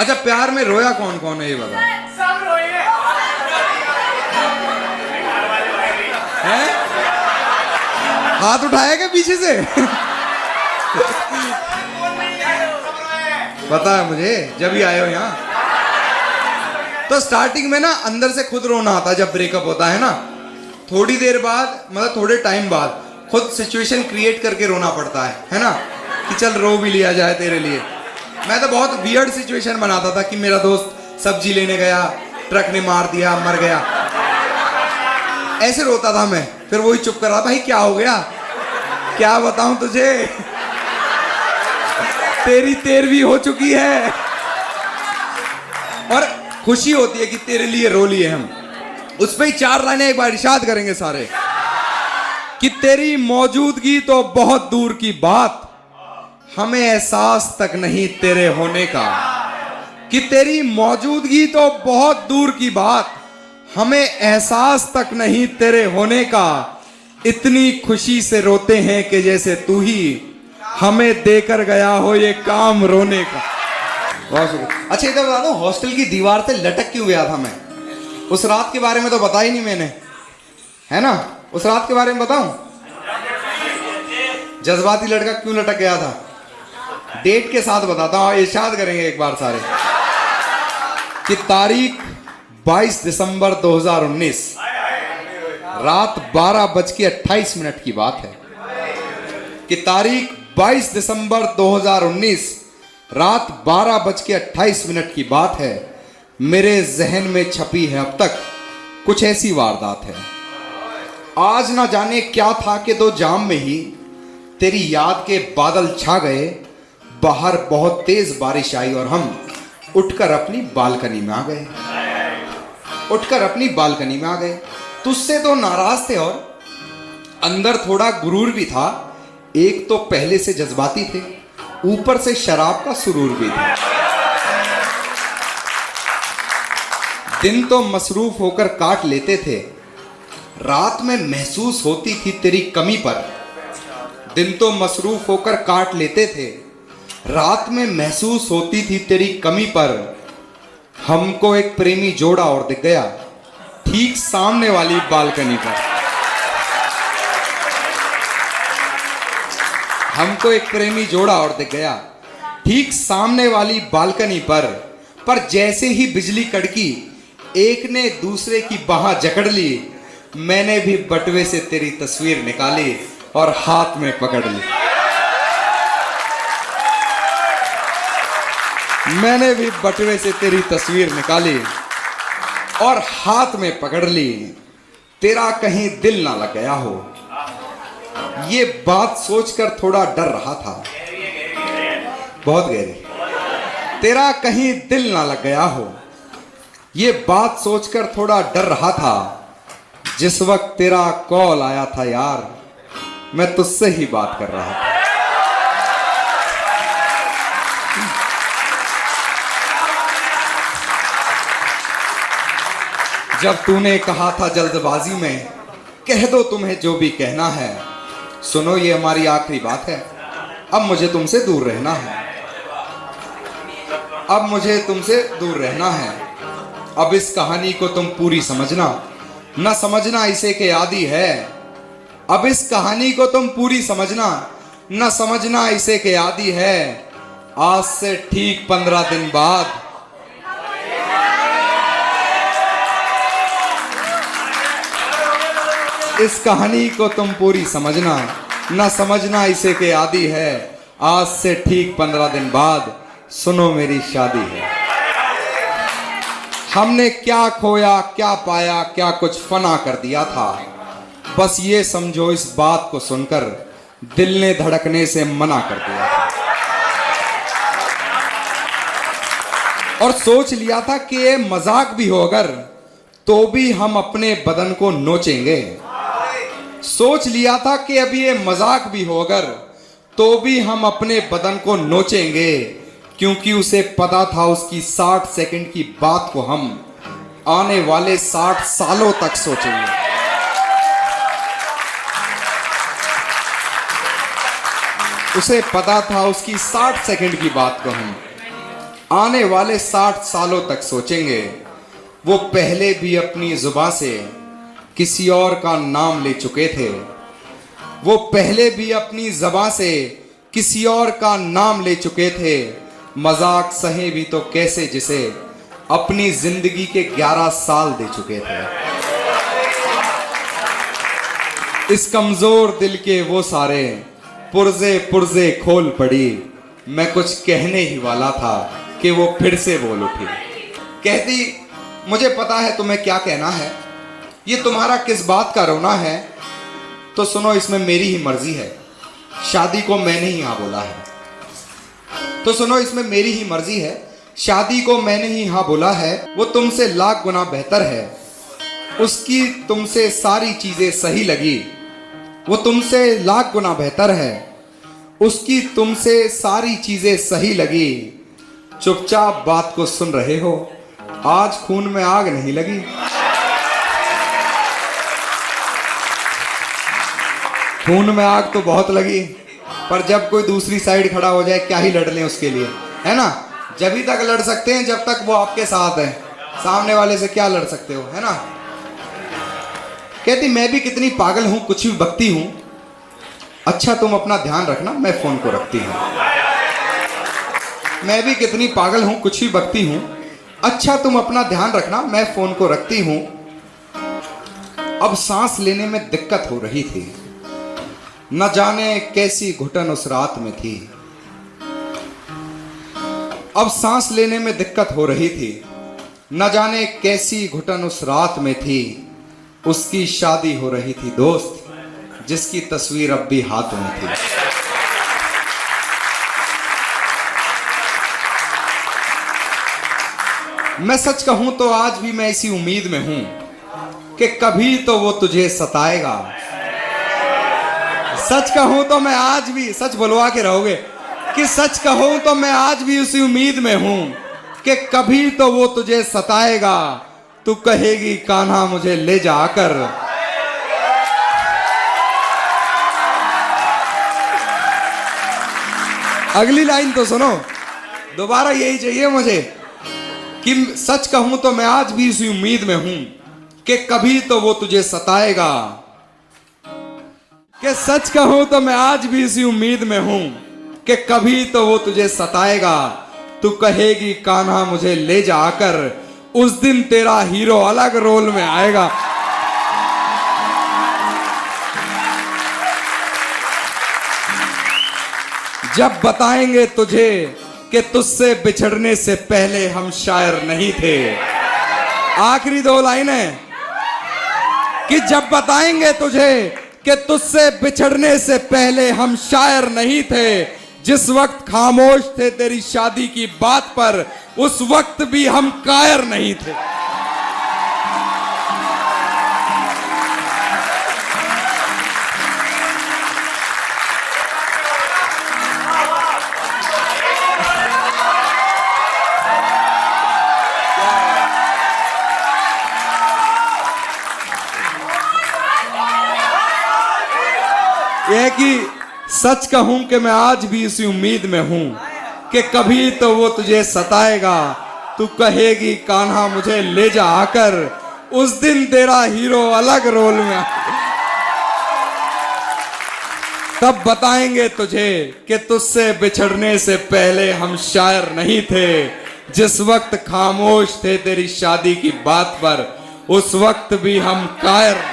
अच्छा, प्यार में रोया कौन कौन है ये बता। सब रोए हैं? हाथ उठाया क्या पीछे से? पता है मुझे, जब ही आए हो यहाँ। तो स्टार्टिंग में ना अंदर से खुद रोना आता है जब ब्रेकअप होता है ना, थोड़ी देर बाद मतलब थोड़े टाइम बाद खुद सिचुएशन क्रिएट करके रोना पड़ता है ना, कि चल रो भी लिया जाए तेरे लिए। मैं तो बहुत वियर्ड सिचुएशन बनाता था कि मेरा दोस्त सब्जी लेने गया, ट्रक ने मार दिया, मर गया, ऐसे रोता था मैं। फिर वही चुप कर रहा, भाई क्या हो गया, क्या बताऊं तुझे, तेरी 13वीं हो चुकी है। और खुशी होती है कि तेरे लिए रो लिए हम। उस पे ही 4 लाइनें एक बार इरशाद करेंगे सारे, कि तेरी मौजूदगी तो बहुत दूर की बात, हमें एहसास तक नहीं तेरे होने का। कि तेरी मौजूदगी तो बहुत दूर की बात, हमें एहसास तक नहीं तेरे होने का। इतनी खुशी से रोते हैं कि जैसे तू ही हमें देकर गया हो ये काम रोने का। बहुत शुक्रिया। अच्छा इधर बता दो, हॉस्टल की दीवार से लटक क्यों गया था मैं? उस रात के बारे में तो बता ही नहीं मैंने, है ना? उस रात के बारे में बताऊं? जज्बाती लड़का क्यों लटक गया था, डेट के साथ बताता हूं, इरशाद करेंगे एक बार सारे। कि तारीख 22 दिसंबर 2019 रात 12:28 की बात है। कि तारीख 22 दिसंबर 2019 रात 12:28 की बात है। मेरे जहन में छपी है अब तक कुछ ऐसी वारदात है। आज ना जाने क्या था कि 2 जाम में ही तेरी याद के बादल छा गए। बाहर बहुत तेज बारिश आई और हम उठकर अपनी बालकनी में आ गए। तुझसे तो नाराज थे और अंदर थोड़ा गुरूर भी था। एक तो पहले से जज्बाती थे, ऊपर से शराब का सुरूर भी था। दिन तो मसरूफ होकर काट लेते थे, रात में महसूस होती थी तेरी कमी पर। दिन तो मसरूफ होकर काट लेते थे, रात में महसूस होती थी तेरी कमी पर। हमको एक प्रेमी जोड़ा और दिख गया ठीक सामने वाली बालकनी पर। हमको एक प्रेमी जोड़ा और दिख गया ठीक सामने वाली बालकनी पर जैसे ही बिजली कड़की, एक ने दूसरे की बाह जकड़ ली। मैंने भी बटुए से तेरी तस्वीर निकाली और हाथ में पकड़ ली। मैंने भी बटुए से तेरी तस्वीर निकाली और हाथ में पकड़ ली। तेरा कहीं दिल ना लग गया हो, ये बात सोचकर थोड़ा डर रहा था। बहुत गहरी। तेरा कहीं दिल ना लग गया हो, ये बात सोचकर थोड़ा डर रहा था। जिस वक्त तेरा कॉल आया था यार, मैं तुझसे ही बात कर रहा था। जब तूने कहा था जल्दबाजी में, कह दो तुम्हें जो भी कहना है, सुनो ये हमारी आखिरी बात है, अब मुझे तुमसे दूर रहना है। अब मुझे तुमसे दूर रहना है। अब इस कहानी को तुम पूरी समझना, न समझना इसे के आदि है। अब इस कहानी को तुम पूरी समझना, न समझना इसे के आदि है। आज से ठीक 15 दिन बाद इस कहानी को तुम पूरी समझना, न समझना इसे के आदि है। आज से ठीक 15 दिन बाद सुनो मेरी शादी है। हमने क्या खोया क्या पाया, क्या कुछ फना कर दिया था। बस ये समझो इस बात को सुनकर दिल ने धड़कने से मना कर दिया था। और सोच लिया था कि ये मजाक भी हो अगर, तो भी हम अपने बदन को नोचेंगे। सोच लिया था कि अभी ये मजाक भी हो अगर, तो भी हम अपने बदन को नोचेंगे। क्योंकि उसे पता था उसकी 60 सेकंड की बात को हम आने वाले 60 सालों तक सोचेंगे। उसे पता था उसकी 60 सेकंड की बात को हम आने वाले 60 सालों तक सोचेंगे वो पहले भी अपनी जुबान से किसी और का नाम ले चुके थे। वो पहले भी अपनी ज़बां से किसी और का नाम ले चुके थे। मजाक सहे भी तो कैसे जिसे अपनी जिंदगी के 11 साल दे चुके थे। इस कमजोर दिल के वो सारे पुर्जे पुर्जे खोल पड़ी। मैं कुछ कहने ही वाला था कि वो फिर से बोल उठी। कहती मुझे पता है तुम्हें क्या कहना है, ये तुम्हारा किस बात का रोना है। तो सुनो इसमें मेरी ही मर्जी है, शादी को मैंने ही हाँ बोला है। तो सुनो इसमें मेरी ही मर्जी है, शादी को मैंने ही हाँ बोला है। वो तुमसे लाख गुना बेहतर है, उसकी तुमसे सारी चीजें सही लगी। वो तुमसे लाख गुना बेहतर है, उसकी तुमसे सारी चीजें सही लगी। चुपचाप बात को सुन रहे हो, आज खून में आग नहीं लगी। खून में आग तो बहुत लगी, पर जब कोई दूसरी साइड खड़ा हो जाए क्या ही लड़ लें उसके लिए, है ना। जब ही तक लड़ सकते हैं जब तक वो आपके साथ है, सामने वाले से क्या लड़ सकते हो, है ना। कहती मैं भी कितनी पागल हूं, कुछ भी बकती हूं। अच्छा तुम अपना ध्यान रखना, मैं फोन को रखती हूं। मैं भी कितनी पागल हूं, कुछ भी बकती हूं। अच्छा तुम अपना ध्यान रखना, मैं फोन को रखती हूं। अब सांस लेने में दिक्कत हो रही थी, न जाने कैसी घुटन उस रात में थी। अब सांस लेने में दिक्कत हो रही थी, न जाने कैसी घुटन उस रात में थी। उसकी शादी हो रही थी दोस्त, जिसकी तस्वीर अब भी हाथ में थी। मैं सच कहूं तो आज भी मैं इसी उम्मीद में हूं कि कभी तो वो तुझे सताएगा। सच कहूं तो मैं आज भी, सच बुलवा के रहोगे कि सच कहूं तो मैं आज भी उसी उम्मीद में हूं कि कभी तो वो तुझे सताएगा। तू कहेगी कान्हा मुझे ले जाकर। अगली लाइन तो सुनो, दोबारा यही चाहिए मुझे कि सच कहूं तो मैं आज भी इसी उम्मीद में हूं कि कभी तो वो तुझे सताएगा। कि सच कहूं तो मैं आज भी इसी उम्मीद में हूं कि कभी तो वो तुझे सताएगा। तू कहेगी कान्हा मुझे ले जाकर, उस दिन तेरा हीरो अलग रोल में आएगा। जब बताएंगे तुझे कि तुझसे बिछड़ने से पहले हम शायर नहीं थे। आखिरी 2 लाइनें कि जब बताएंगे तुझे कि तुझसे बिछड़ने से पहले हम शायर नहीं थे। जिस वक्त खामोश थे तेरी शादी की बात पर, उस वक्त भी हम कायर नहीं थे। यह कि सच कहूं कि मैं आज भी इसी उम्मीद में हूं कि कभी तो वो तुझे सताएगा। तू कहेगी कान्हा मुझे ले जा आकर, उस दिन तेरा हीरो अलग रोल में। तब बताएंगे तुझे कि तुझसे बिछड़ने से पहले हम शायर नहीं थे। जिस वक्त खामोश थे तेरी शादी की बात पर, उस वक्त भी हम कायर